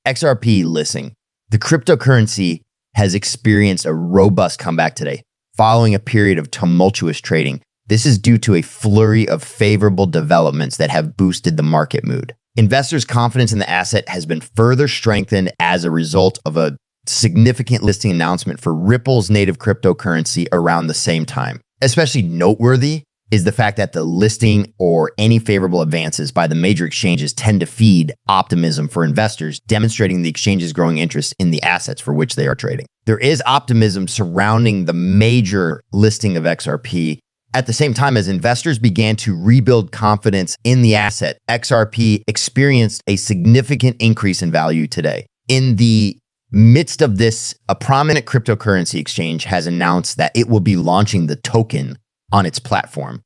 XRP listing. The cryptocurrency has experienced a robust comeback today, following a period of tumultuous trading. This is due to a flurry of favorable developments that have boosted the market mood. Investors' confidence in the asset has been further strengthened as a result of a significant listing announcement for Ripple's native cryptocurrency around the same time. Especially noteworthy is the fact that the listing or any favorable advances by the major exchanges tend to feed optimism for investors, demonstrating the exchange's growing interest in the assets for which they are trading. There is optimism surrounding the major listing of XRP. At the same time as investors began to rebuild confidence in the asset, XRP experienced a significant increase in value today. In the midst of this, a prominent cryptocurrency exchange has announced that it will be launching the token on its platform.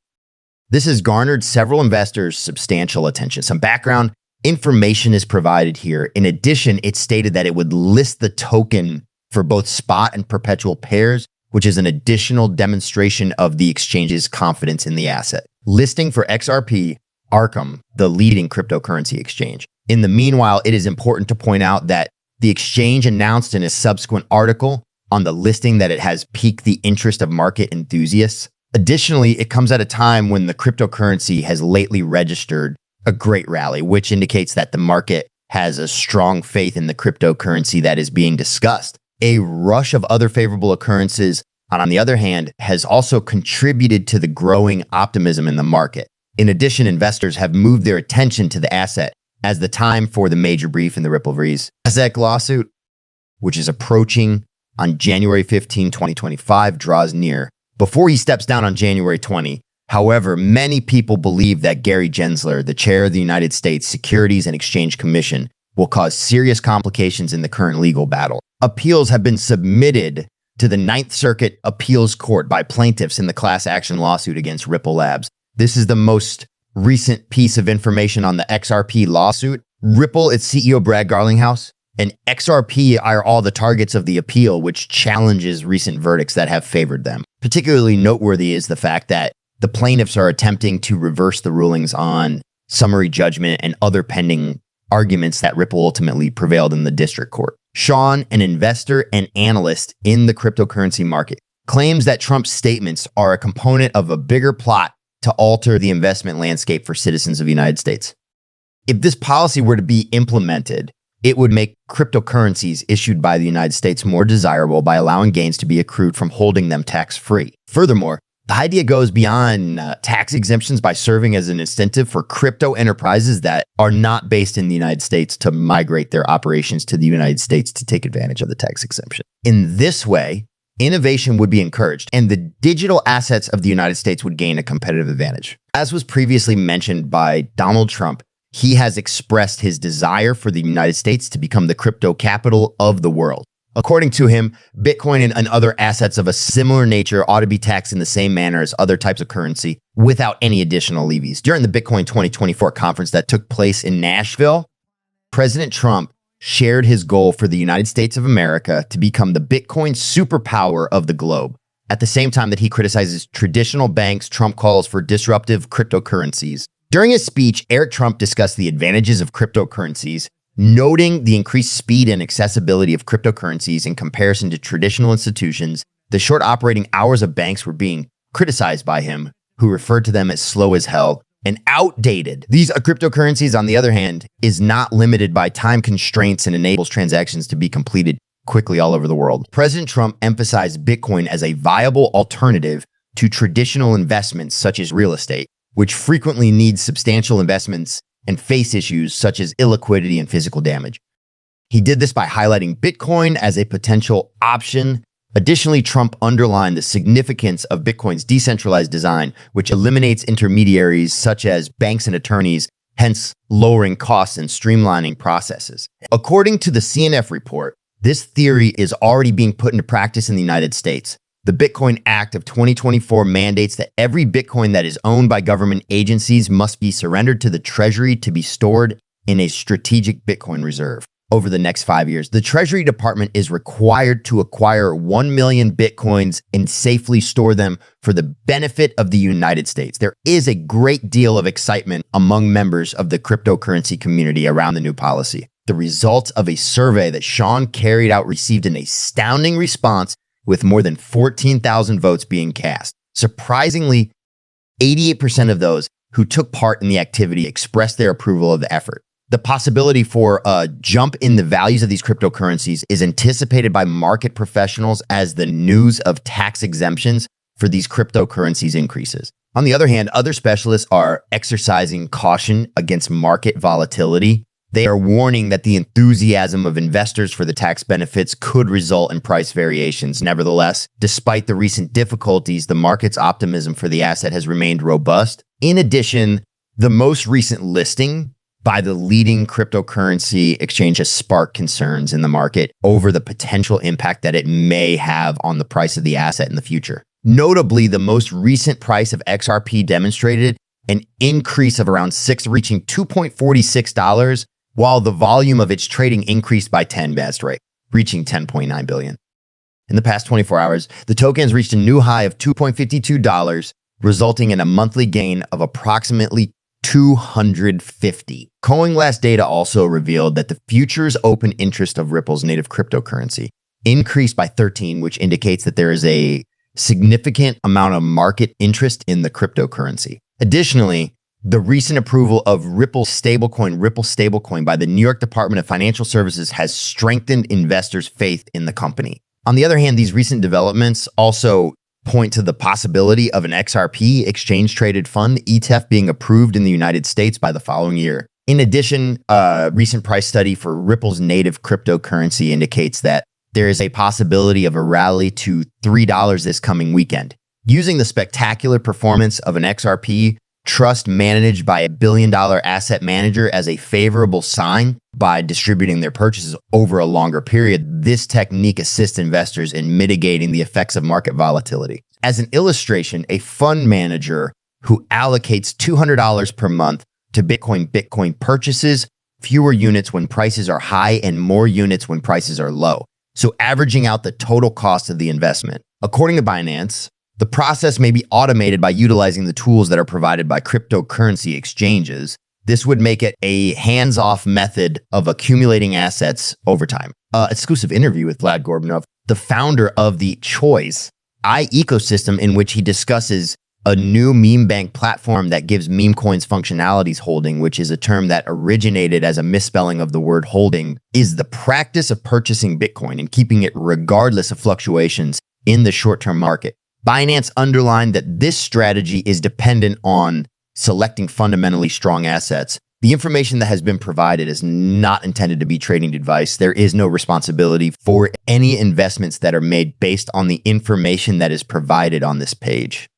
This has garnered several investors substantial attention. Some background information is provided here. In addition, it stated that it would list the token for both spot and perpetual pairs, which is an additional demonstration of the exchange's confidence in the asset. Listing for XRP, Arkham, the leading cryptocurrency exchange. In the meanwhile, it is important to point out that the exchange announced in a subsequent article on the listing that it has piqued the interest of market enthusiasts. Additionally, it comes at a time when the cryptocurrency has lately registered a great rally, which indicates that the market has a strong faith in the cryptocurrency that is being discussed. A rush of other favorable occurrences, on the other hand, has also contributed to the growing optimism in the market. In addition, investors have moved their attention to the asset as the time for the major brief in the Ripple vs. SEC lawsuit, which is approaching on January 15, 2025, draws near. Before he steps down on January 20, however, many people believe that Gary Gensler, the chair of the United States Securities and Exchange Commission, will cause serious complications in the current legal battle. Appeals have been submitted to the Ninth Circuit Appeals Court by plaintiffs in the class action lawsuit against Ripple Labs. This is the most recent piece of information on the XRP lawsuit. Ripple, its CEO Brad Garlinghouse, and XRP are all the targets of the appeal, which challenges recent verdicts that have favored them. Particularly noteworthy is the fact that the plaintiffs are attempting to reverse the rulings on summary judgment and other pending arguments that Ripple ultimately prevailed in the district court. Sean, an investor and analyst in the cryptocurrency market, claims that Trump's statements are a component of a bigger plot to alter the investment landscape for citizens of the United States. If this policy were to be implemented, it would make cryptocurrencies issued by the United States more desirable by allowing gains to be accrued from holding them tax-free. Furthermore, the idea goes beyond tax exemptions by serving as an incentive for crypto enterprises that are not based in the United States to migrate their operations to the United States to take advantage of the tax exemption. In this way, innovation would be encouraged, and the digital assets of the United States would gain a competitive advantage. As was previously mentioned by Donald Trump, he has expressed his desire for the United States to become the crypto capital of the world. According to him, Bitcoin and other assets of a similar nature ought to be taxed in the same manner as other types of currency without any additional levies. During the Bitcoin 2024 conference that took place in Nashville, President Trump shared his goal for the United States of America to become the Bitcoin superpower of the globe. At the same time that he criticizes traditional banks, Trump calls for disruptive cryptocurrencies. During his speech, Eric Trump discussed the advantages of cryptocurrencies, noting the increased speed and accessibility of cryptocurrencies in comparison to traditional institutions. The short operating hours of banks were being criticized by him, who referred to them as slow as hell and outdated. These cryptocurrencies, on the other hand, is not limited by time constraints and enables transactions to be completed quickly all over the world. President Trump emphasized Bitcoin as a viable alternative to traditional investments such as real estate, which frequently needs substantial investments and face issues such as illiquidity and physical damage. He did this by highlighting Bitcoin as a potential option. Additionally, Trump underlined the significance of Bitcoin's decentralized design, which eliminates intermediaries such as banks and attorneys, hence lowering costs and streamlining processes. According to the CNF report, this theory is already being put into practice in the United States. The Bitcoin Act of 2024 mandates that every Bitcoin that is owned by government agencies must be surrendered to the Treasury to be stored in a strategic Bitcoin reserve. Over the next 5 years, the Treasury Department is required to acquire 1 million Bitcoins and safely store them for the benefit of the United States. There is a great deal of excitement among members of the cryptocurrency community around the new policy. The results of a survey that Sean carried out received an astounding response, with more than 14,000 votes being cast. Surprisingly, 88% of those who took part in the activity expressed their approval of the effort. The possibility for a jump in the values of these cryptocurrencies is anticipated by market professionals as the news of tax exemptions for these cryptocurrencies increases. On the other hand, other specialists are exercising caution against market volatility. They are warning that the enthusiasm of investors for the tax benefits could result in price variations. Nevertheless, despite the recent difficulties, the market's optimism for the asset has remained robust. In addition, the most recent listing by the leading cryptocurrency exchange has sparked concerns in the market over the potential impact that it may have on the price of the asset in the future. Notably, the most recent price of XRP demonstrated an increase of around reaching $2.46, while the volume of its trading increased by 10 best rate, reaching 10.9 billion. In the past 24 hours, the token has reached a new high of $2.52, resulting in a monthly gain of approximately 250. CoinLast data also revealed that the futures open interest of Ripple's native cryptocurrency increased by 13, which indicates that there is a significant amount of market interest in the cryptocurrency. Additionally, the recent approval of Ripple stablecoin by the New York Department of Financial Services has strengthened investors' faith in the company. On the other hand, these recent developments also point to the possibility of an XRP exchange-traded fund ETF being approved in the United States by the following year. In addition, a recent price study for Ripple's native cryptocurrency indicates that there is a possibility of a rally to $3 this coming weekend. Using the spectacular performance of an XRP trust managed by a billion-dollar asset manager as a favorable sign by distributing their purchases over a longer period, this technique assists investors in mitigating the effects of market volatility. As an illustration, a fund manager who allocates $200 per month to Bitcoin purchases fewer units when prices are high and more units when prices are low, so averaging out the total cost of the investment. According to Binance, the process may be automated by utilizing the tools that are provided by cryptocurrency exchanges. This would make it a hands-off method of accumulating assets over time. Exclusive interview with Vlad Gorbunov, the founder of the Choice ecosystem, in which he discusses a new meme bank platform that gives meme coins functionalities. Holding, which is a term that originated as a misspelling of the word holding, is the practice of purchasing Bitcoin and keeping it regardless of fluctuations in the short-term market. Binance underlined that this strategy is dependent on selecting fundamentally strong assets. The information that has been provided is not intended to be trading advice. There is no responsibility for any investments that are made based on the information that is provided on this page.